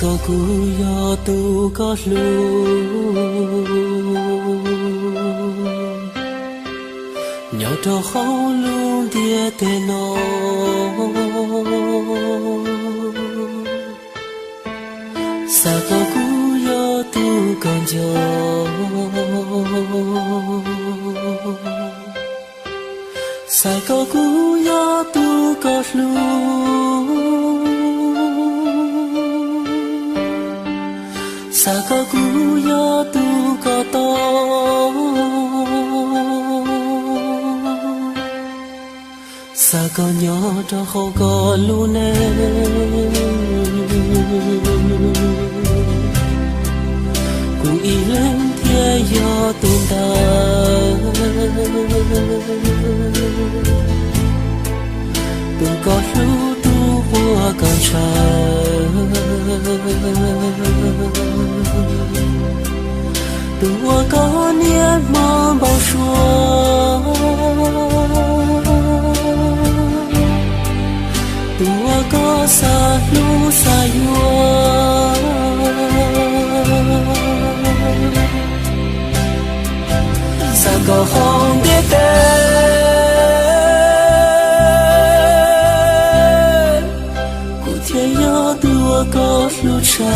có cú yo tu có lu nhỏ trò khâu luôn dia tê nó sa có cú yo tu còn gió sa có cú yo tu có lu sa có cú yo tu có to sa có nhỏ cho không có luôn cũng ý lên thiên yo tu ta tu có lu tu hoa còn chờ tua có niên mơ bao xua tua có xa lu xa yua xa có không biết tên cụ thiên nhớ tua có lu cha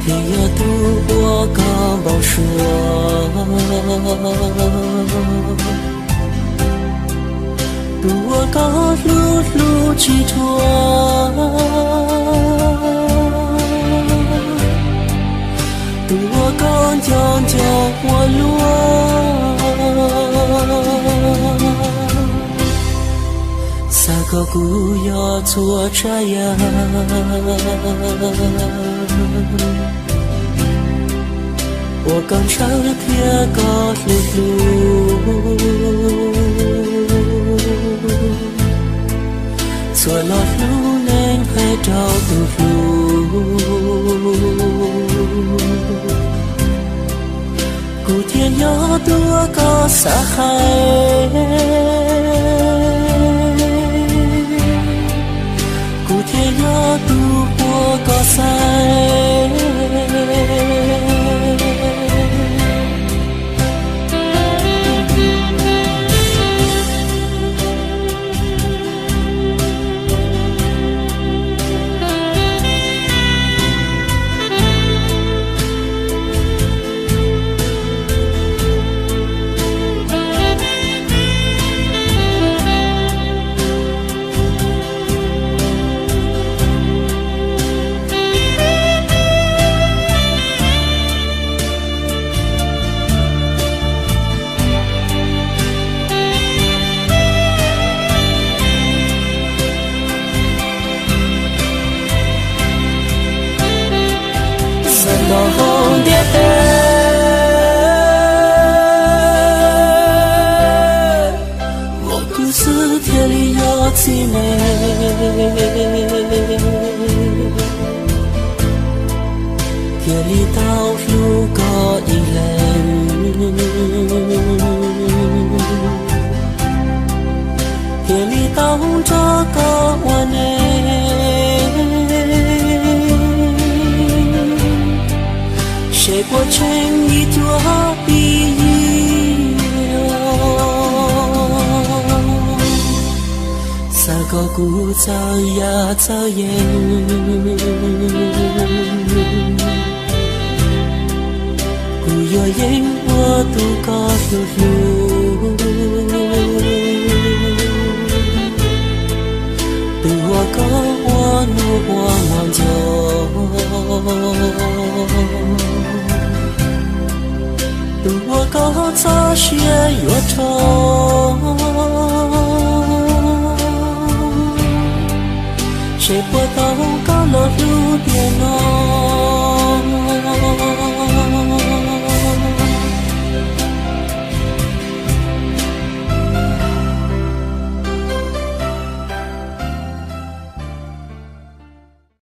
thì giờ tu qua có bao xua tu có lút lút chỉ thua tu con chọn chọn hoa lúa sa có cú yo chua trái ya我刚上了天高路路，做了路能拍照的路，古天要多高沙海，古天要多我高山。红蝶飞，我故事天里有凄美，天里道路高一人，天里道着高我呢。谁过成一朵碧sa có cú sao ya sao yen cú yo yen wo tu có lu tu wo có wo nu wo ngao